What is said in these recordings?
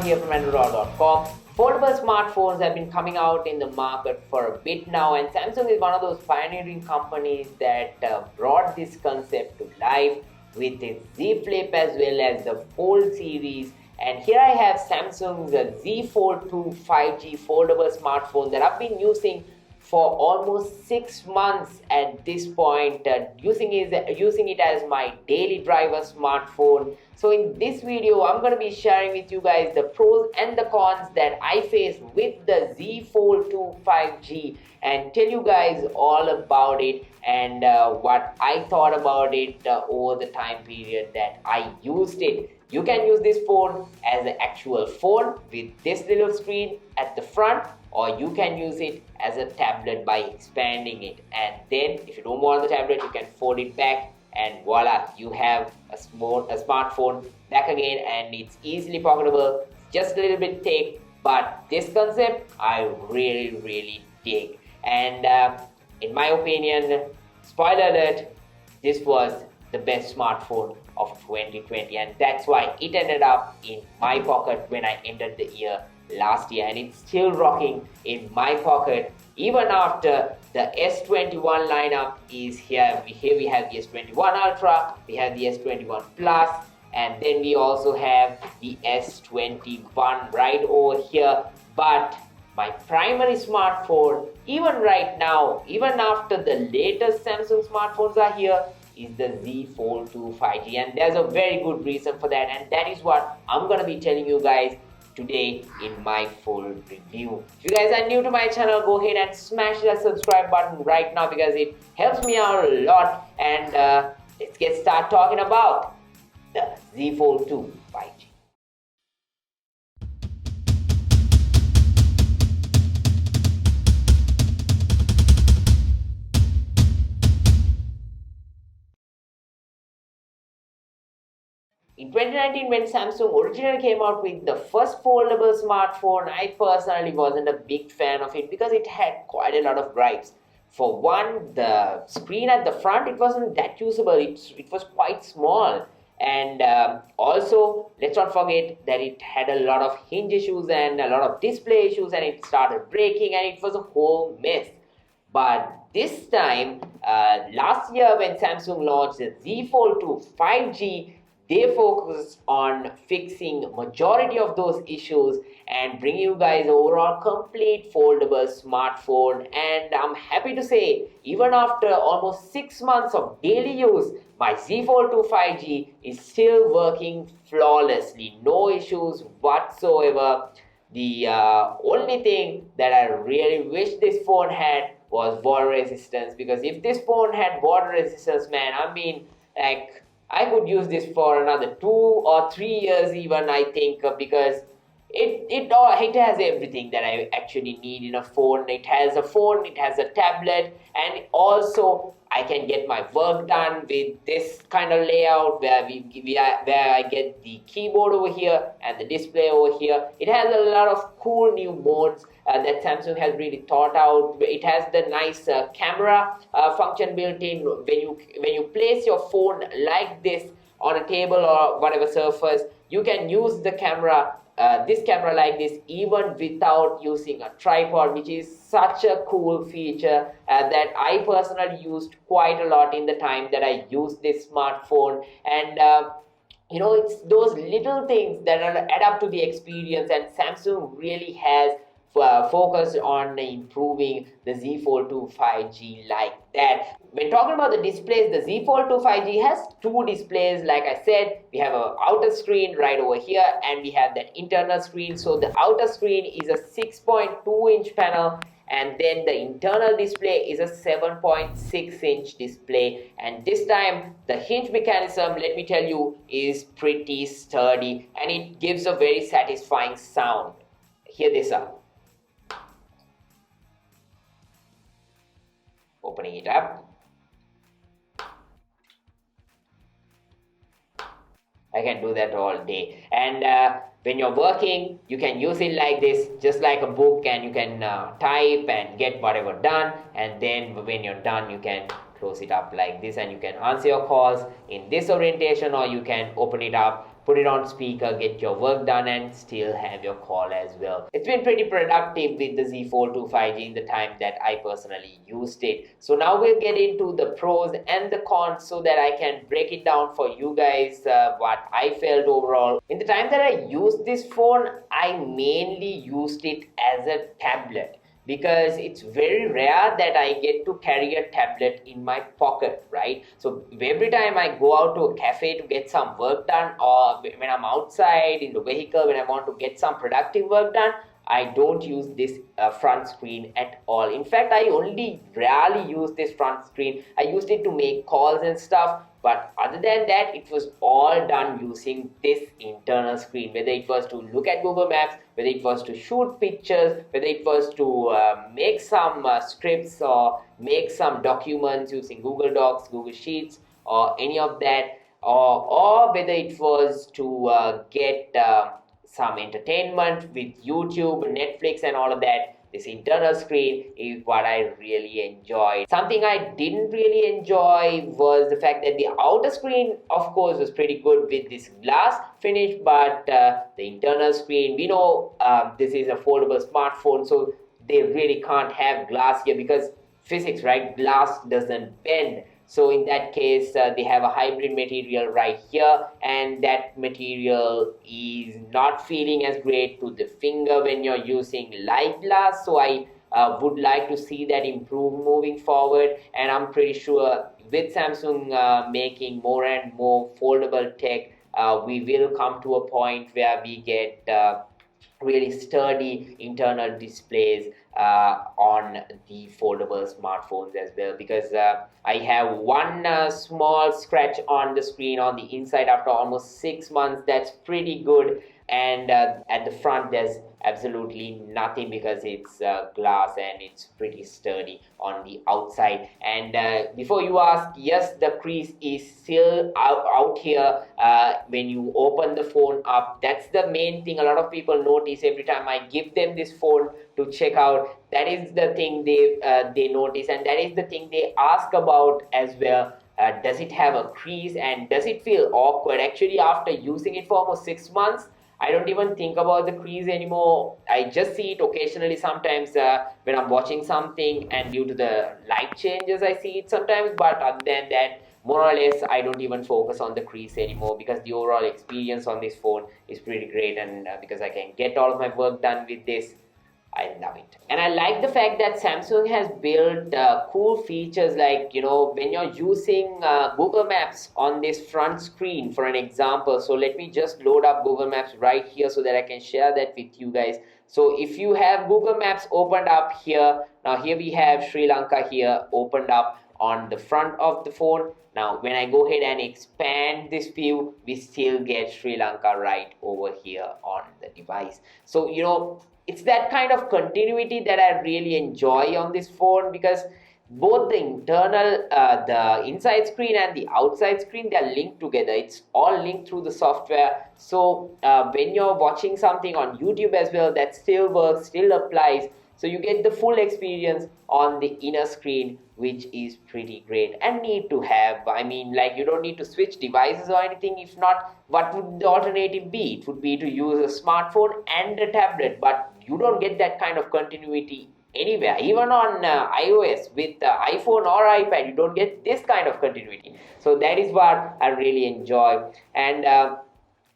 here from Andro.com. Foldable smartphones have been coming out in the market for a bit now, and Samsung is one of those pioneering companies that brought this concept to life with its Z Flip as well as the Fold series. And here I have Samsung's Z Fold 2 5G foldable smartphone that I've been using for almost 6 months at this point, using it as my daily driver smartphone. So in this video, I'm going to be sharing with you guys the pros and the cons that I faced with the Z Fold 2 5G and tell you guys all about it and what I thought about it over the time period that I used it. You can use this phone as an actual phone with this little screen at the front, or you can use it as a tablet by expanding it. And then if you don't want the tablet, you can fold it back and voila, you have a smartphone back again, and it's easily pocketable, just a little bit thick, but this concept I really dig. And in my opinion, spoiler alert, this was the best smartphone of 2020, and that's why it ended up in my pocket when I entered the year last year, and it's still rocking in my pocket even after the S21 lineup is here. Here we have the S21 Ultra, we have the S21 Plus, and then we also have the S21 right over here. But my primary smartphone, even right now, even after the latest Samsung smartphones are here, is the Z Fold 2 5G, and there's a very good reason for that, and that is what I'm gonna be telling you guys today in my full review. If you guys are new to my channel, go ahead and smash that subscribe button right now because it helps me out a lot. And let's get started talking about the Z Fold 2 5G. In 2019, when Samsung originally came out with the first foldable smartphone, I personally wasn't a big fan of it because it had quite a lot of gripes. For one, the screen at the front, it wasn't that usable. It was quite small. And also, let's not forget that it had a lot of hinge issues and a lot of display issues, and it started breaking, and it was a whole mess. But this time, last year when Samsung launched the Z Fold 2 5G, they focused on fixing majority of those issues and bring you guys overall complete foldable smartphone. And I'm happy to say, even after almost 6 months of daily use, my Z Fold 2 5G is still working flawlessly. No issues whatsoever. The only thing that I really wish this phone had was water resistance, because if this phone had water resistance, man, I mean, like, I could use this for another 2 or 3 years even, I think, because it has everything that I actually need in a phone. It has a phone, it has a tablet, and also I can get my work done with this kind of layout where where I get the keyboard over here and the display over here. It has a lot of cool new modes that Samsung has really thought out. It has the nice camera function built in. When you place your phone like this on a table or whatever surface, you can use the camera, this camera like this, even without using a tripod, which is such a cool feature that I personally used quite a lot in the time that I used this smartphone. And you know, it's those little things that add up to the experience, and Samsung really has focused on improving the Z Fold 2 5G like that. When talking about the displays, the Z Fold 2 5G has two displays. Like I said, we have an outer screen right over here, and we have that internal screen. So the outer screen is a 6.2-inch panel, and then the internal display is a 7.6-inch display. And this time, the hinge mechanism, let me tell you, is pretty sturdy, and it gives a very satisfying sound. Hear this out. Opening it up, I can do that all day. And when you're working, you can use it like this, just like a book, and you can type and get whatever done. And then when you're done, you can close it up like this, and you can answer your calls in this orientation, or you can open it up put it on speaker, get your work done, and still have your call as well. It's been pretty productive with the Z Fold 2 5G in the time that I personally used it. So now we'll get into the pros and the cons so that I can break it down for you guys what I felt overall. In the time that I used this phone, I mainly used it as a tablet, because it's very rare that I get to carry a tablet in my pocket, right? So every time I go out to a cafe to get some work done, or when I'm outside in the vehicle when I want to get some productive work done, I don't use this front screen at all. In fact, I only rarely use this front screen. I used it to make calls and stuff, but other than that, it was all done using this internal screen, whether it was to look at Google Maps, whether it was to shoot pictures, whether it was to make some scripts or make some documents using Google Docs, Google Sheets, or any of that, or whether it was to get some entertainment with YouTube, Netflix, and all of that. This internal screen is what I really enjoyed. Something I didn't really enjoy was the fact that the outer screen, of course, was pretty good with this glass finish, but the internal screen, we know this is a foldable smartphone, so they really can't have glass here because physics, right? Glass doesn't bend. So in that case, they have a hybrid material right here, and that material is not feeling as great to the finger when you're using light glass. So I would like to see that improve moving forward, and I'm pretty sure with Samsung making more and more foldable tech, we will come to a point where we get really sturdy internal displays on the foldable smartphones as well, because I have one small scratch on the screen on the inside after almost 6 months. That's pretty good. And at the front there's absolutely nothing because it's glass and it's pretty sturdy on the outside. And before you ask, yes, the crease is still out here when you open the phone up. That's the main thing a lot of people notice every time I give them this phone to check out. That is the thing they notice, and that is the thing they ask about as well. Does it have a crease and does it feel awkward? Actually, after using it for almost 6 months, I don't even think about the crease anymore. I just see it occasionally sometimes when I'm watching something, and due to the light changes I see it sometimes, but other than that, more or less, I don't even focus on the crease anymore, because the overall experience on this phone is pretty great, and because I can get all of my work done with this, I love it. And I like the fact that Samsung has built cool features like, when you're using Google Maps on this front screen, for an example. So let me just load up Google Maps right here so that I can share that with you guys. So if you have Google Maps opened up here, now here we have Sri Lanka here opened up on the front of the phone. Now, when I go ahead and expand this view, we still get Sri Lanka right over here on the device. So, it's that kind of continuity that I really enjoy on this phone, because both the internal, the inside screen and the outside screen, they are linked together. It's all linked through the software. So when you're watching something on YouTube as well, that still works, still applies. So you get the full experience on the inner screen, which is pretty great and need to have. I mean, like, you don't need to switch devices or anything. If not, what would the alternative be? It would be to use a smartphone and a tablet, but you don't get that kind of continuity anywhere. Even on iOS with iPhone or iPad, you don't get this kind of continuity. So that is what I really enjoy. And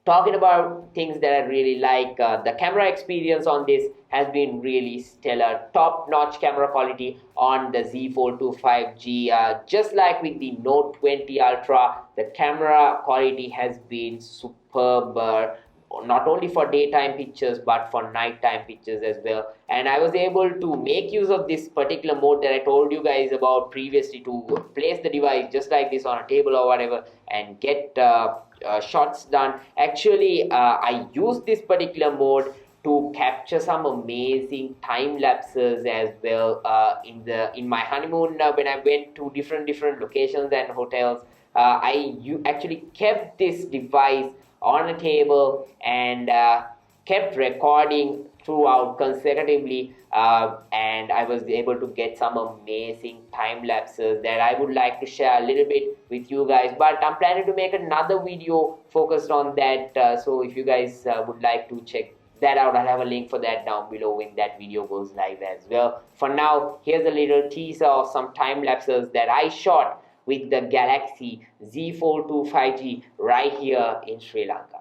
talking about things that I really like, the camera experience on this has been really stellar. Top-notch camera quality on the Z Fold 2 5G. Just like with the Note 20 Ultra, the camera quality has been superb. Not only for daytime pictures but for nighttime pictures as well. And I was able to make use of this particular mode that I told you guys about previously, to place the device just like this on a table or whatever and get shots done. Actually, I used this particular mode to capture some amazing time lapses as well in my honeymoon when I went to different locations and hotels. I actually kept this device on a table, and kept recording throughout consecutively, and I was able to get some amazing time lapses that I would like to share a little bit with you guys. But I'm planning to make another video focused on that, so if you guys would like to check that out, I'll have a link for that down below when that video goes live as well. For now, here's a little teaser of some time lapses that I shot with the Galaxy Z Fold 2 5G right here in Sri Lanka.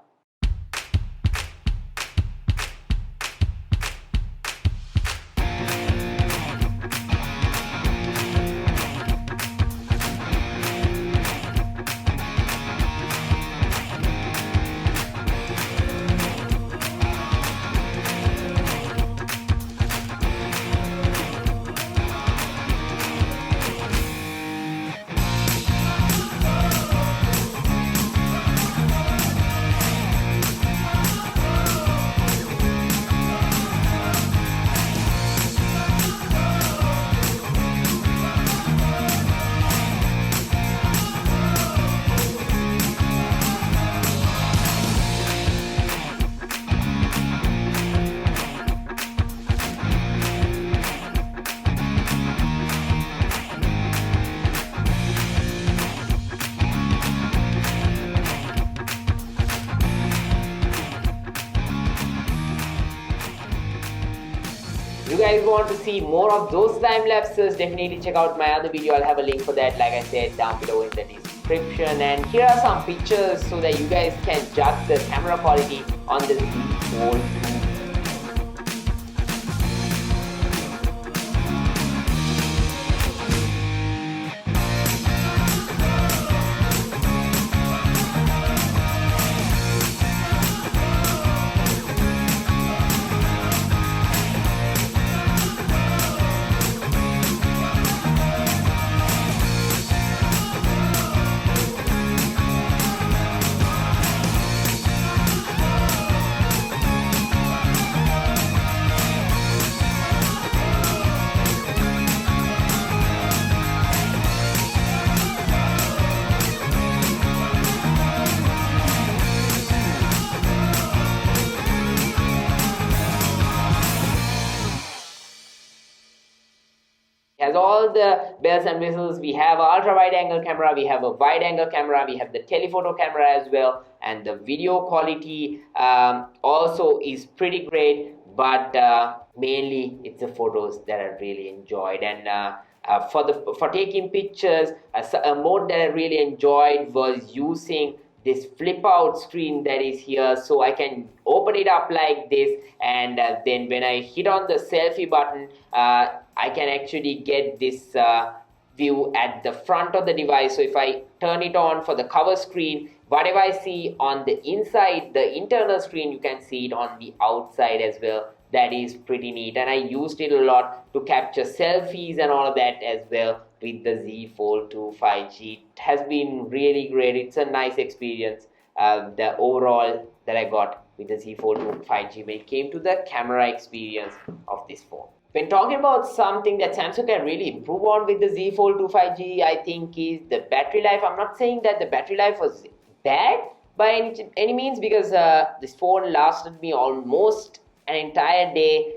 You guys want to see more of those time lapses, definitely check out my other video. I'll have a link for that, like I said, down below in the description. And here are some pictures so that you guys can judge the camera quality on the Z Fold 2. Has all the bells and whistles. We have ultra wide angle camera, we have a wide angle camera, we have the telephoto camera as well, and the video quality also is pretty great, but mainly it's the photos that I really enjoyed. And for taking pictures, a mode that I really enjoyed was using this flip out screen that is here, so I can open it up like this, and then when I hit on the selfie button, I can actually get this view at the front of the device. So if I turn it on for the cover screen, whatever I see on the inside, the internal screen, you can see it on the outside as well. That is pretty neat, and I used it a lot to capture selfies and all of that as well with the Z Fold 2 5G. It has been really great. It's a nice experience, the overall that I got with the Z Fold 2 5G when it came to the camera experience of this phone. When talking about something that Samsung can really improve on with the Z Fold 2 5G, I think is the battery life. I'm not saying that the battery life was bad by any means, because this phone lasted me almost an entire day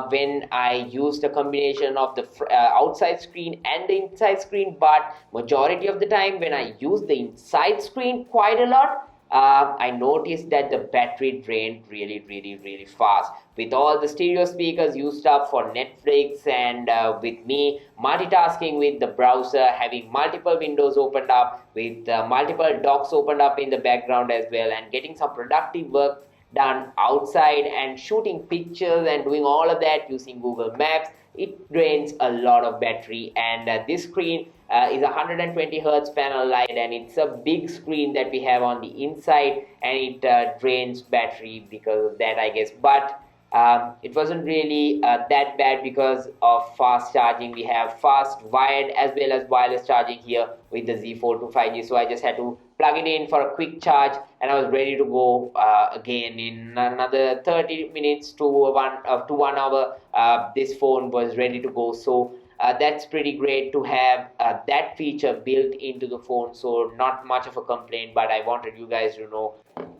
when I used a combination of the outside screen and the inside screen. But majority of the time when I use the inside screen quite a lot, I noticed that the battery drained really fast. With all the stereo speakers used up for Netflix, and with me multitasking with the browser, having multiple windows opened up, with multiple docs opened up in the background as well, and getting some productive work done outside and shooting pictures and doing all of that using Google Maps, it drains a lot of battery. And this screen is a 120 Hz panel light, and it's a big screen that we have on the inside, and it drains battery because of that, I guess. But it wasn't really that bad because of fast charging. We have fast wired as well as wireless charging here with the Z Fold 2 5G, so I just had to plug it in for a quick charge, and I was ready to go again in another 30 minutes to 1 hour. This phone was ready to go. So That's pretty great to have that feature built into the phone. So not much of a complaint, but I wanted you guys to know.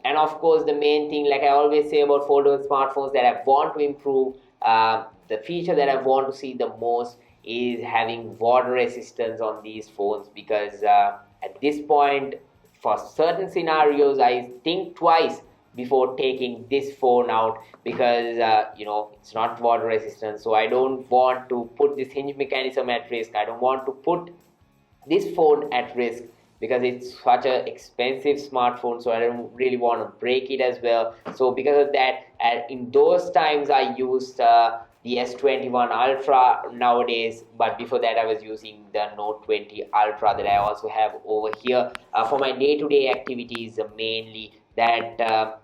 And of course, the main thing, like I always say about foldable smartphones, that I want to improve, the feature that I want to see the most is having water resistance on these phones, because at this point, for certain scenarios, I think twice before taking this phone out, because it's not water resistant. So I don't want to put this hinge mechanism at risk. I don't want to put this phone at risk, because it's such an expensive smartphone, so I don't really want to break it as well. So because of that, in those times I used the S21 Ultra nowadays, but before that I was using the Note 20 Ultra that I also have over here for my day-to-day activities, mainly that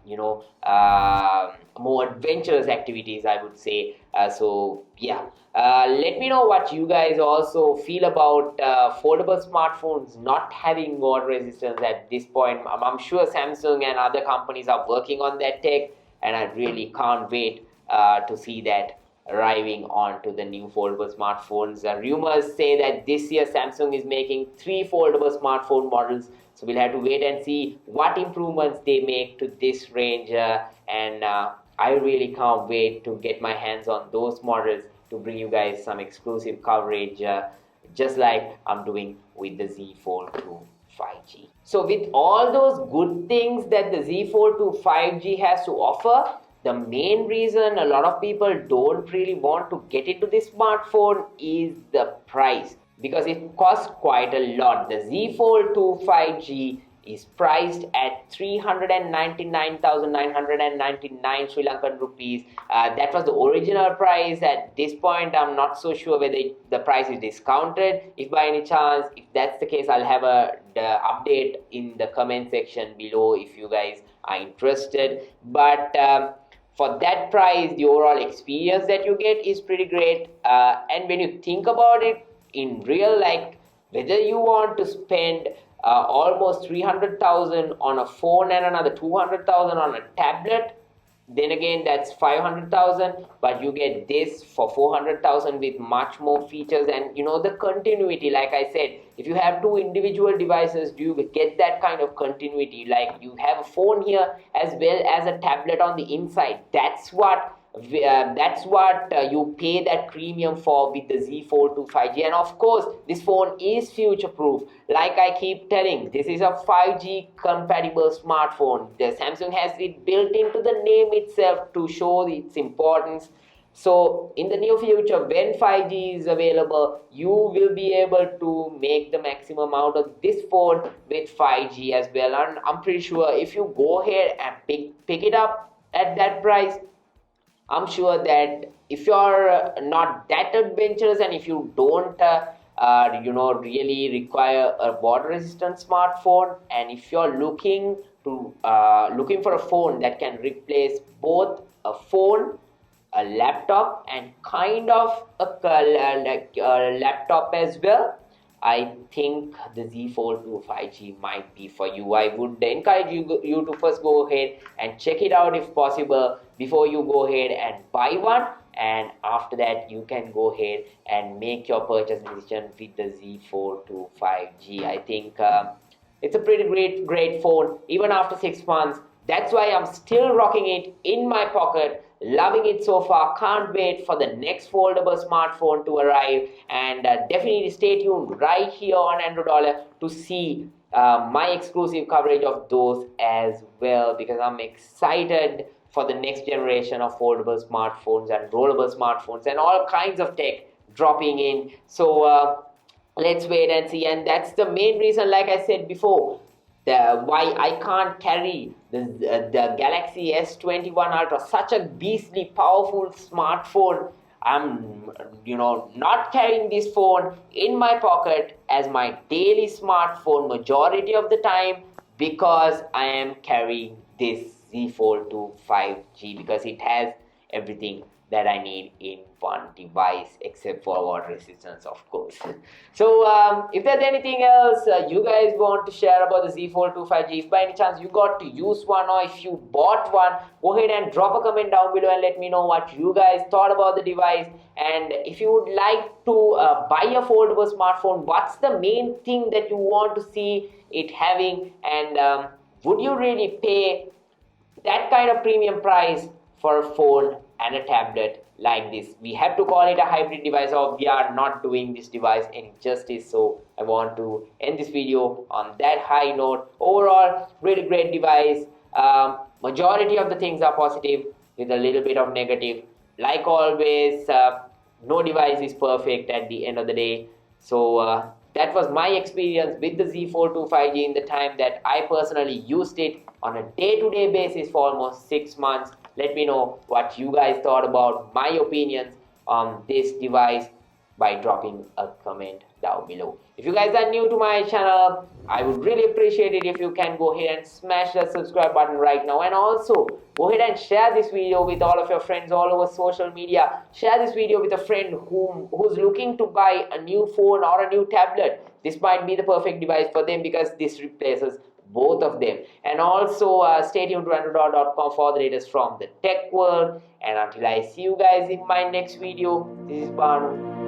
more adventurous activities, I would say. So yeah, let me know what you guys also feel about foldable smartphones not having water resistance at this point. I'm sure Samsung and other companies are working on that tech, and I really can't wait to see that arriving onto the new foldable smartphones. Rumors say that this year Samsung is making 3 foldable smartphone models, so we'll have to wait and see what improvements they make to this range, and I really can't wait to get my hands on those models to bring you guys some exclusive coverage, just like I'm doing with the Z Fold 2 5G. So with all those good things that the Z Fold 2 5G has to offer, the main reason a lot of people don't really want to get into this smartphone is the price, because it costs quite a lot. The Z Fold 2 5G is priced at 399,999 Sri Lankan rupees. That was the original price. At this point, I'm not so sure whether the price is discounted. If by any chance, if that's the case, I'll have the update in the comment section below if you guys are interested. But for that price, the overall experience that you get is pretty great. And when you think about it in real, like whether you want to spend almost 300,000 on a phone and another 200,000 on a tablet, then again that's 500,000, but you get this for 400,000 with much more features. And the continuity, like I said, if you have 2 individual devices, do you get that kind of continuity? Like you have a phone here as well as a tablet on the inside. That's what you pay that premium for with the Z Fold 2 5G. And of course, this phone is future proof. Like I keep telling, this is a 5G compatible smartphone. The Samsung has it built into the name itself to show its importance. So in the near future, when 5G is available, you will be able to make the maximum out of this phone with 5G as well. And I'm pretty sure if you go ahead and pick it up at that price, I'm sure that if you're not that adventurous, and if you don't really require a water resistant smartphone, and if you're looking for a phone that can replace both a phone, a laptop, and kind of a laptop as well, I think the Z Fold 2 5G might be for you. I would encourage you to first go ahead and check it out if possible before you go ahead and buy one. And after that, you can go ahead and make your purchase decision with the Z Fold 2 5G. I think it's a pretty great phone even after 6 months. That's why I'm still rocking it in my pocket. Loving it so far. Can't wait for the next foldable smartphone to arrive. And definitely stay tuned right here on Andro Dollar to see my exclusive coverage of those as well, because I'm excited for the next generation of foldable smartphones and rollable smartphones and all kinds of tech dropping in. So let's wait and see. And that's the main reason, like I said before, why I can't carry the Galaxy S21 Ultra, such a beastly powerful smartphone. I'm not carrying this phone in my pocket as my daily smartphone majority of the time, because I am carrying this Z Fold 2 5G, because it has everything that I need in fun device, except for water resistance, of course. So if there's anything else you guys want to share about the Z Fold 25G, if by any chance you got to use one, or if you bought one, go ahead and drop a comment down below and let me know what you guys thought about the device. And if you would like to buy a foldable smartphone, what's the main thing that you want to see it having, and would you really pay that kind of premium price for a phone and a tablet like this? We have to call it a hybrid device, or we are not doing this device any justice. So I want to end this video on that high note. Overall, really great device. Majority of the things are positive with a little bit of negative. Like always, no device is perfect at the end of the day. So that was my experience with the Z Fold 25G in the time that I personally used it on a day-to-day basis for almost 6 months. Let me know what you guys thought about my opinions on this device by dropping a comment down below. If you guys are new to my channel, I would really appreciate it if you can go ahead and smash that subscribe button right now, and also go ahead and share this video with all of your friends all over social media. Share this video with a friend who's looking to buy a new phone or a new tablet. This might be the perfect device for them because this replaces both of them. And also stay tuned to androdollar.com for the latest from the tech world. And until I see you guys in my next video, this is Banu.